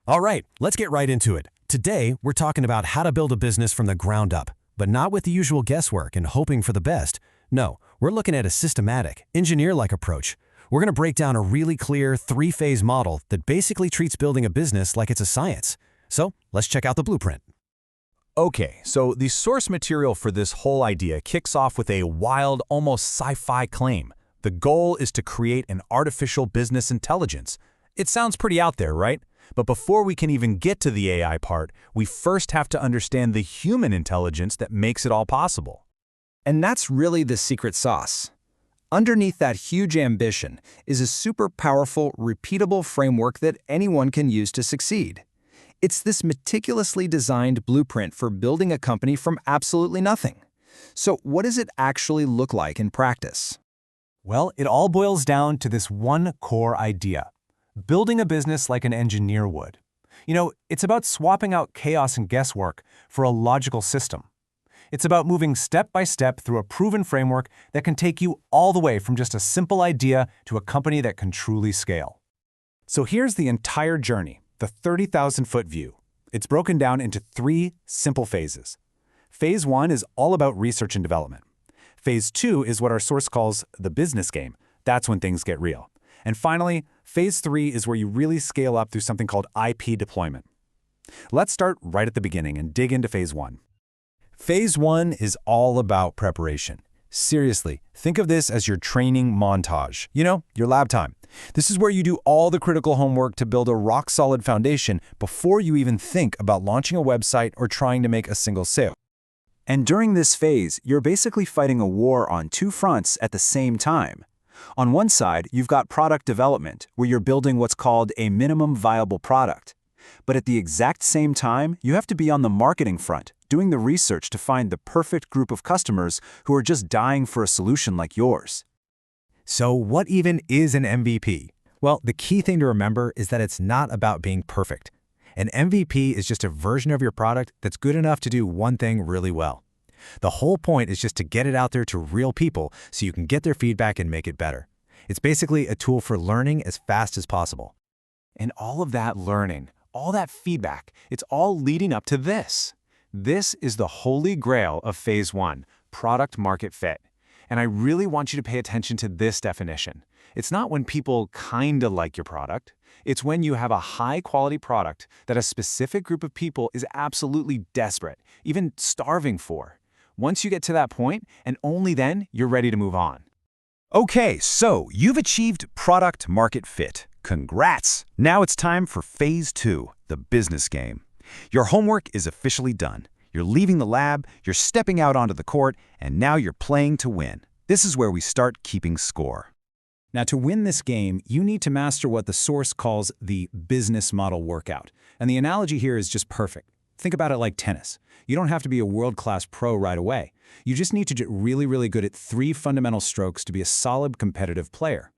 All right, let's get right into it. Today, we're talking about how to build a business from the ground up, but not with the usual guesswork and hoping for the best. No, we're looking at a systematic, engineer-like approach. We're going to break down a really clear three-phase model that basically treats building a business like it's a science. So, let's check out the blueprint. Okay, so the source material for this whole idea kicks off with a wild, almost sci-fi claim. The goal is to create an artificial business intelligence. It sounds pretty out there, right? But before we can even get to the AI part, we first have to understand the human intelligence that makes it all possible. And that's really the secret sauce. Underneath that huge ambition is a super powerful, repeatable framework that anyone can use to succeed. It's this meticulously designed blueprint for building a company from absolutely nothing. So what does it actually look like in practice? Well, it all boils down to this one core idea: building a business like an engineer would. It's about swapping out chaos and guesswork for a logical system. It's about moving step by step through a proven framework that can take you all the way from just a simple idea to a company that can truly scale. So here's the entire journey, the 30,000-foot view. It's broken down into three simple phases. Phase 1 is all about research and development. Phase 2 is what our source calls the business game. That's when things get real. And finally, Phase 3 is where you really scale up through something called IP deployment. Let's start right at the beginning and dig into Phase 1. Phase 1 is all about preparation. Seriously, think of this as your training montage. Your lab time. This is where you do all the critical homework to build a rock-solid foundation before you even think about launching a website or trying to make a single sale. And during this phase, you're basically fighting a war on two fronts at the same time. On one side, you've got product development, where you're building what's called a minimum viable product. But at the exact same time, you have to be on the marketing front, doing the research to find the perfect group of customers who are just dying for a solution like yours. So what even is an MVP? Well, the key thing to remember is that it's not about being perfect. An MVP is just a version of your product that's good enough to do one thing really well. The whole point is just to get it out there to real people so you can get their feedback and make it better. It's basically a tool for learning as fast as possible. And all of that learning, all that feedback, it's all leading up to this. This is the holy grail of Phase 1, product market fit. And I really want you to pay attention to this definition. It's not when people kinda like your product. It's when you have a high-quality product that a specific group of people is absolutely desperate, even starving for. Once you get to that point, and only then, you're ready to move on. Okay, so you've achieved product market fit. Congrats! Now it's time for Phase 2, the business game. Your homework is officially done. You're leaving the lab, you're stepping out onto the court, and now you're playing to win. This is where we start keeping score. Now, to win this game, you need to master what the source calls the business model workout. And the analogy here is just perfect. Think about it like tennis. You don't have to be a world-class pro right away. You just need to get really, really good at three fundamental strokes to be a solid competitive player.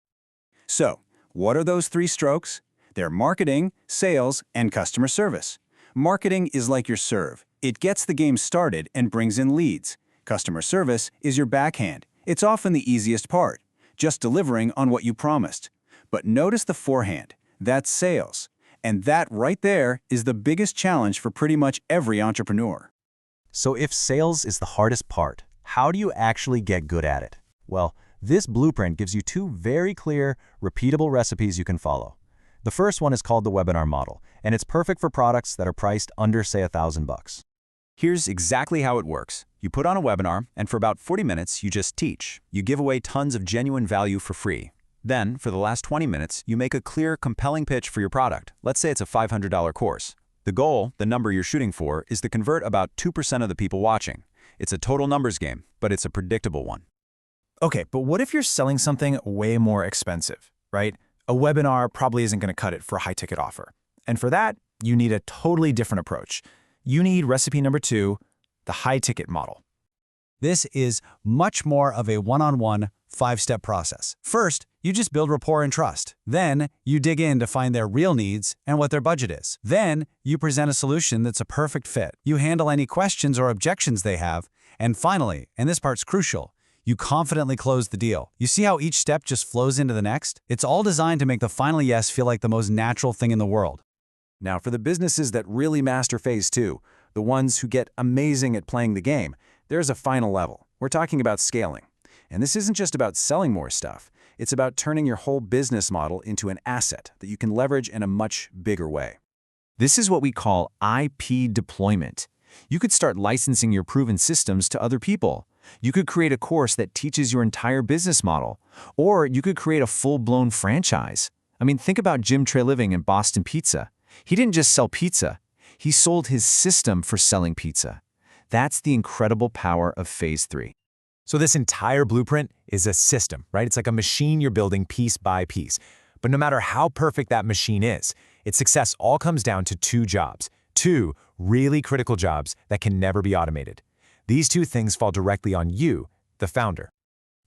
So, what are those three strokes? They're marketing, sales, and customer service. Marketing is like your serve. It gets the game started and brings in leads. Customer service is your backhand. It's often the easiest part, just delivering on what you promised. But notice the forehand. That's sales. And that right there is the biggest challenge for pretty much every entrepreneur. So if sales is the hardest part, how do you actually get good at it? Well, this blueprint gives you two very clear, repeatable recipes you can follow. The first one is called the webinar model, and it's perfect for products that are priced under, say, $1,000. Here's exactly how it works. You put on a webinar, and for about 40 minutes, you just teach. You give away tons of genuine value for free. Then, for the last 20 minutes, you make a clear, compelling pitch for your product. Let's say it's a $500 course. The goal, the number you're shooting for, is to convert about 2% of the people watching. It's a total numbers game, but it's a predictable one. Okay, but what if you're selling something way more expensive, right? A webinar probably isn't going to cut it for a high-ticket offer. And for that, you need a totally different approach. You need recipe number 2, the high-ticket model. This is much more of a one-on-one, 5-step process. First, you just build rapport and trust. Then, you dig in to find their real needs and what their budget is. Then, you present a solution that's a perfect fit. You handle any questions or objections they have. And finally, and this part's crucial, you confidently close the deal. You see how each step just flows into the next? It's all designed to make the final yes feel like the most natural thing in the world. Now, for the businesses that really master Phase 2, the ones who get amazing at playing the game, there's a final level. We're talking about scaling. And this isn't just about selling more stuff. It's about turning your whole business model into an asset that you can leverage in a much bigger way. This is what we call IP deployment. You could start licensing your proven systems to other people. You could create a course that teaches your entire business model. Or you could create a full-blown franchise. I mean, think about Jim Treliving in Boston Pizza. He didn't just sell pizza. He sold his system for selling pizza. That's the incredible power of Phase 3. So this entire blueprint is a system, right? It's like a machine you're building piece by piece. But no matter how perfect that machine is, its success all comes down to two jobs. Two really critical jobs that can never be automated. These two things fall directly on you, the founder.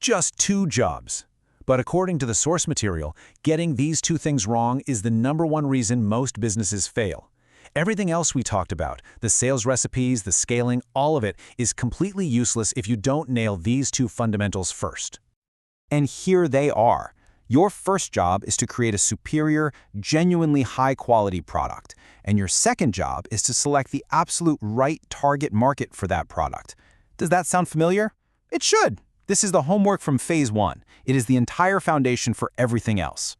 Just two jobs. But according to the source material, getting these two things wrong is the #1 reason most businesses fail. Everything else we talked about, the sales recipes, the scaling, all of it is completely useless if you don't nail these two fundamentals first. And here they are. Your first job is to create a superior, genuinely high-quality product. And your second job is to select the absolute right target market for that product. Does that sound familiar? It should. This is the homework from Phase 1. It is the entire foundation for everything else.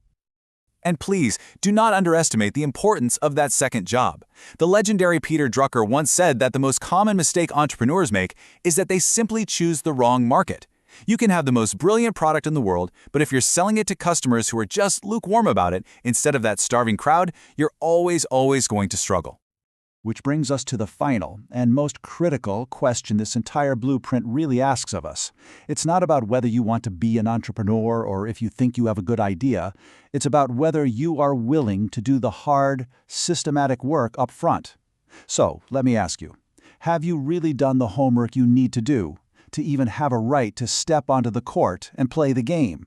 And please, do not underestimate the importance of that second job. The legendary Peter Drucker once said that the most common mistake entrepreneurs make is that they simply choose the wrong market. You can have the most brilliant product in the world, but if you're selling it to customers who are just lukewarm about it instead of that starving crowd, you're always going to struggle. Which brings us to the final and most critical question this entire blueprint really asks of us. It's not about whether you want to be an entrepreneur or if you think you have a good idea. It's about whether you are willing to do the hard, systematic work up front. So, let me ask you, have you really done the homework you need to do to even have a right to step onto the court and play the game?